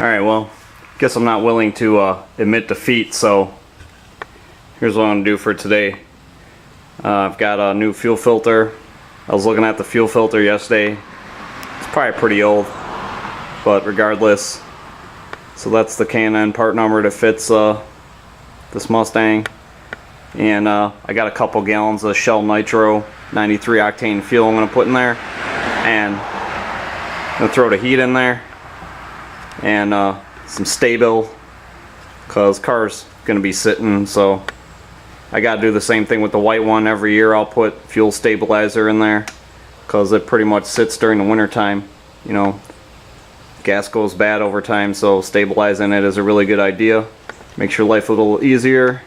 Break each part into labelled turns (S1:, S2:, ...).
S1: Alright, well, guess I'm not willing to admit defeat, so here's what I'm going to do for today. I've got a new fuel filter. I was looking at the fuel filter yesterday. It's probably pretty old, but regardless. So that's the K&N part number that fits this Mustang. And I got a couple gallons of Shell Nitro 93 octane fuel I'm going to put in there. And I'm going to throw the heat in there. And some Stable, because car's going to be sitting, so I got to do the same thing with the white one. Every year I'll put fuel stabilizer in there because it pretty much sits during the winter time. You know, gas goes bad over time, so stabilizing it is a really good idea. Makes your life a little easier.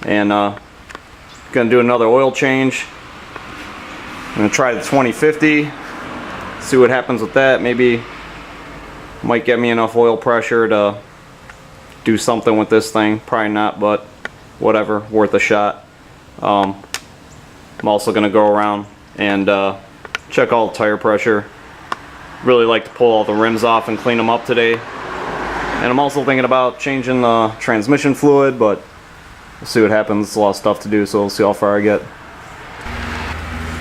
S1: And gonna do another oil change. I'm gonna try the 2050, see what happens with that. Maybe might get me enough oil pressure to do something with this thing. Probably not, but whatever, worth a shot. I'm also gonna go around and check all the tire pressure. Really like to pull all the rims off and clean them up today. And I'm also thinking about changing the transmission fluid, but we'll see what happens. It's a lot of stuff to do, so we'll see how far I get.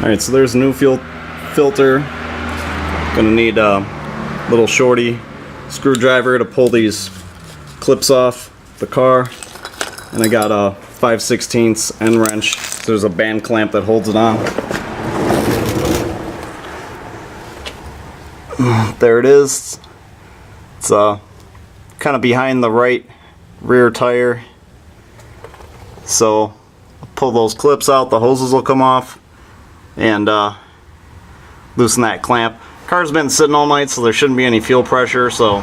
S1: Alright, so there's a new fuel filter. Gonna need a little shorty screwdriver to pull these clips off the car. And I got a 5/16 end wrench. So there's a band clamp that holds it on. There it is. It's kind of behind the right rear tire. So I'll pull those clips out, the hoses will come off, and loosen that clamp. Car's been sitting all night, so there shouldn't be any fuel pressure. So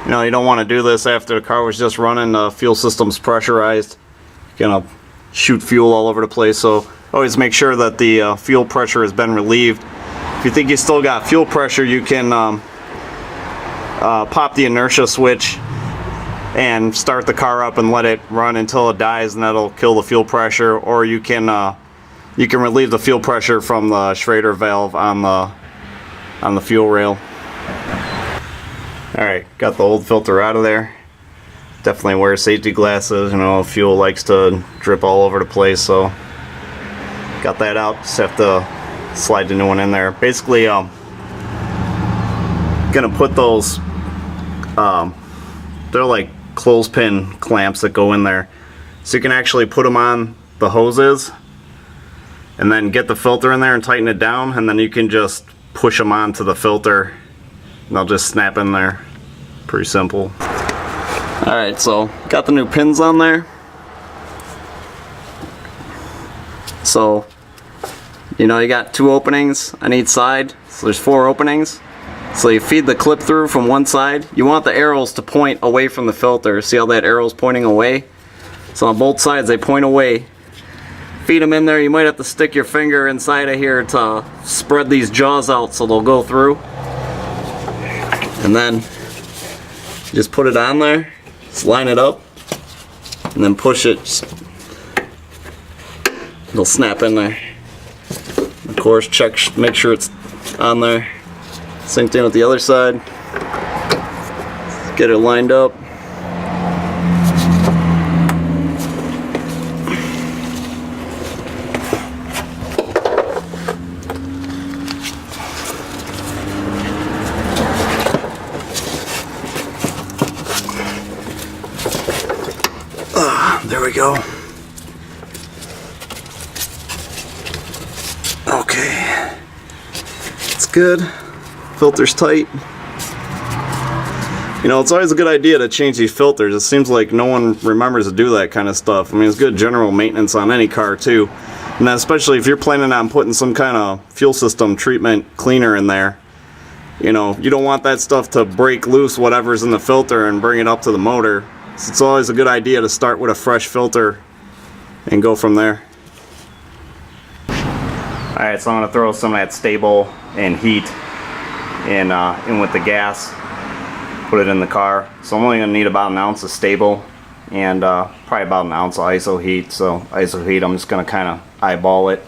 S1: you know, you don't want to do this after the car was just running. The fuel system's pressurized. You're gonna shoot fuel all over the place. So always make sure that the fuel pressure has been relieved. If you think you still got fuel pressure, you can pop the inertia switch and start the car up and let it run until it dies, and that'll kill the fuel pressure. Or you can relieve the fuel pressure from the Schrader valve on the fuel rail. Alright, got the old filter out of there. Definitely wear safety glasses, you know, fuel likes to drip all over the place, so got that out. Just have to slide the new one in there. Basically, gonna put those, they're like clothespin clamps that go in there. So you can actually put them on the hoses and then get the filter in there and tighten it down, and then you can just push them onto the filter and they'll just snap in there. Pretty simple. Alright, so got the new pins on there. So, you know, you got 2 openings on each side, so there's 4 openings. So you feed the clip through from one side. You want the arrows to point away from the filter. See how that arrow's pointing away? So on both sides they point away. Feed them in there. You might have to stick your finger inside of here to spread these jaws out so they'll go through. And then just put it on there, just line it up, and then push it. It'll snap in there. Of course, check, make sure it's on there. Same thing with the other side. Get it lined up. There we go. Okay. It's good. Filter's tight. You know, it's always a good idea to change these filters. It seems like no one remembers to do that kind of stuff. I mean, it's good general maintenance on any car too. And especially if you're planning on putting some kind of fuel system treatment cleaner in there. You know, you don't want that stuff to break loose whatever's in the filter and bring it up to the motor. So it's always a good idea to start with a fresh filter and go from there. Alright, so I'm going to throw some of that Stable and heat in with the gas. Put it in the car. So I'm only going to need about an ounce of Stable and probably about an ounce of ISO heat. So ISO heat, I'm just going to kind of eyeball it.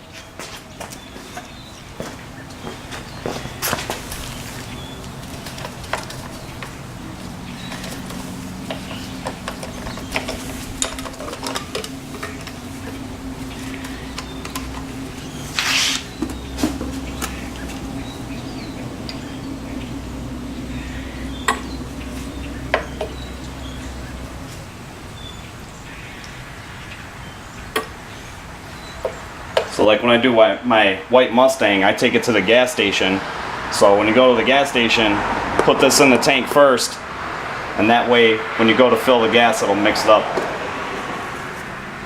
S1: So like when I do my white Mustang, I take it to the gas station. So when you go to the gas station, put this in the tank first, and that way when you go to fill the gas, it'll mix it up.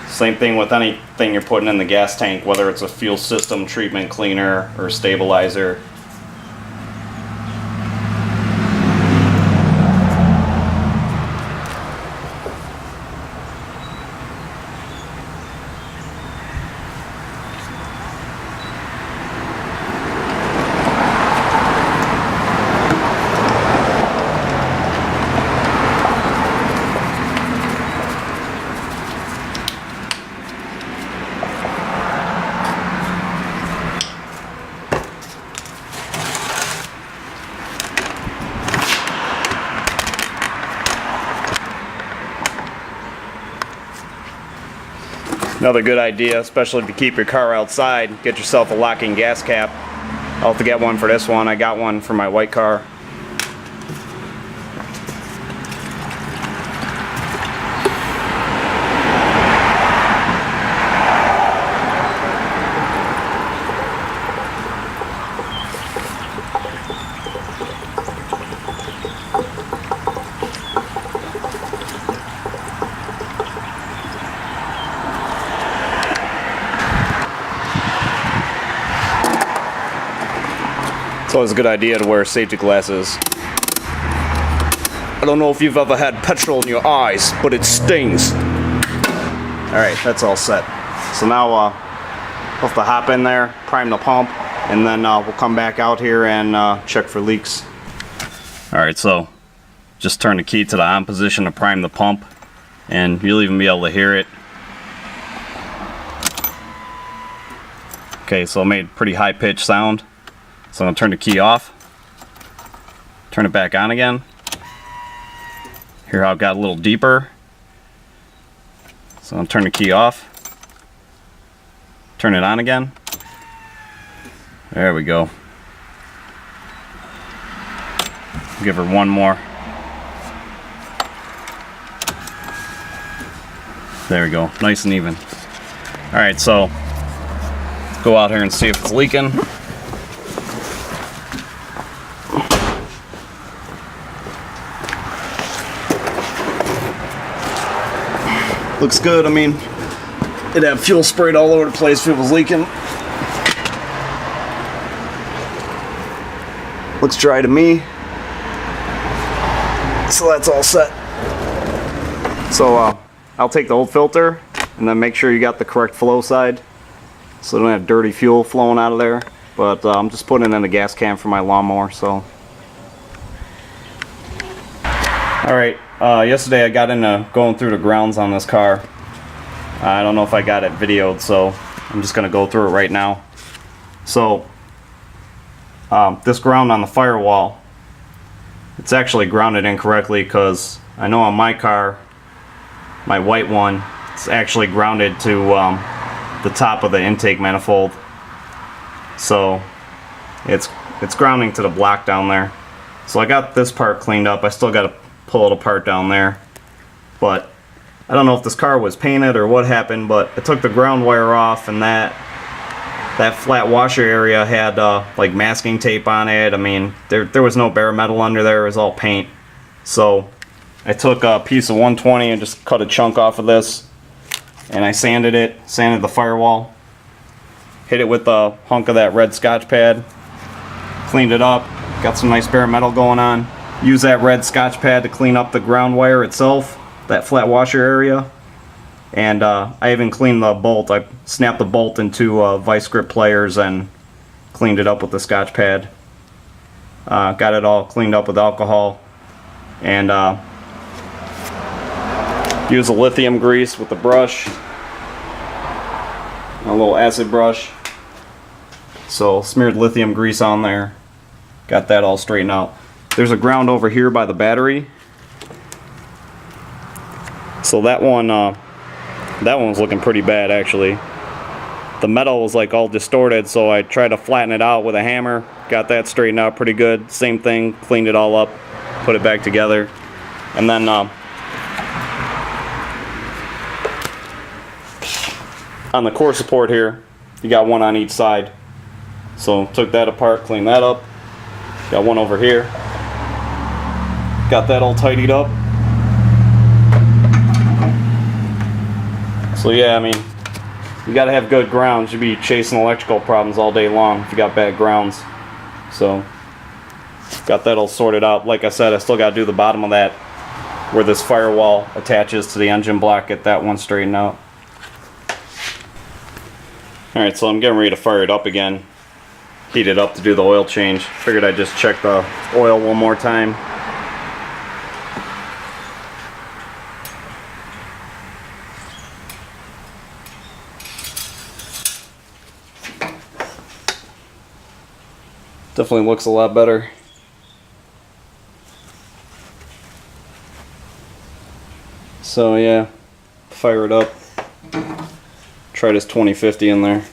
S1: Same thing with anything you're putting in the gas tank, whether it's a fuel system treatment cleaner or stabilizer. Another good idea, especially if you keep your car outside, get yourself a locking gas cap. I'll have to get one for this one. I got one for my white car. It's always a good idea to wear safety glasses. I don't know if you've ever had petrol in your eyes, but it stings. Alright, that's all set. So now we'll have to hop in there, prime the pump, and then we'll come back out here and check for leaks. Alright, so just turn the key to the on position to prime the pump, and you'll even be able to hear it. Okay, so it made pretty high pitched sound. So I'm going to turn the key off, turn it back on again. Here how it got a little deeper. So I'm going to turn the key off, turn it on again. There we go. Give her one more. There we go, nice and even. Alright, so go out here and see if it's leaking. Looks good. I mean, it had fuel sprayed all over the place if it was leaking. Looks dry to me. So that's all set. So I'll take the old filter and then make sure you got the correct flow side so don't have dirty fuel flowing out of there. But I'm just putting it in the gas can for my lawnmower. So alright, yesterday I got into going through the grounds on this car. I don't know if I got it videoed, so I'm just going to go through it right now. So, this ground on the firewall, it's actually grounded incorrectly because I know on my car, my white one, it's actually grounded to the top of the intake manifold. So, it's grounding to the block down there. So I got this part cleaned up. I still got to pull it apart down there, but I don't know if this car was painted or what happened, but it took the ground wire off, and that flat washer area had like masking tape on it. I mean, there was no bare metal under there, it was all paint. So I took a piece of 120 and just cut a chunk off of this, and I sanded the firewall, hit it with a hunk of that red Scotch pad, cleaned it up, got some nice bare metal going on. Use that red Scotch pad to clean up the ground wire itself, that flat washer area. And I even cleaned the bolt. I snapped the bolt into vice grip pliers and cleaned it up with the Scotch pad. Got it all cleaned up with alcohol. And use a lithium grease with the brush. A little acid brush. So smeared lithium grease on there. Got that all straightened out. There's a ground over here by the battery. So that one was looking pretty bad actually. The metal was like all distorted, so I tried to flatten it out with a hammer. Got that straightened out pretty good. Same thing, cleaned it all up, put it back together. And then on the core support here, You got one on each side. So took that apart, cleaned that up. Got one over here. Got that all tidied up. So yeah, I mean, you gotta have good grounds. You'd be chasing electrical problems all day long if you got bad grounds. So got that all sorted out. Like I said, I still gotta do the bottom of that where this firewall attaches to the engine block. Get that one straightened out. Alright, so I'm getting ready to fire it up again. Heat it up to do the oil change. Figured I'd just check the oil one more time. Definitely looks a lot better. So yeah, fire it up. Try this 2050 in there.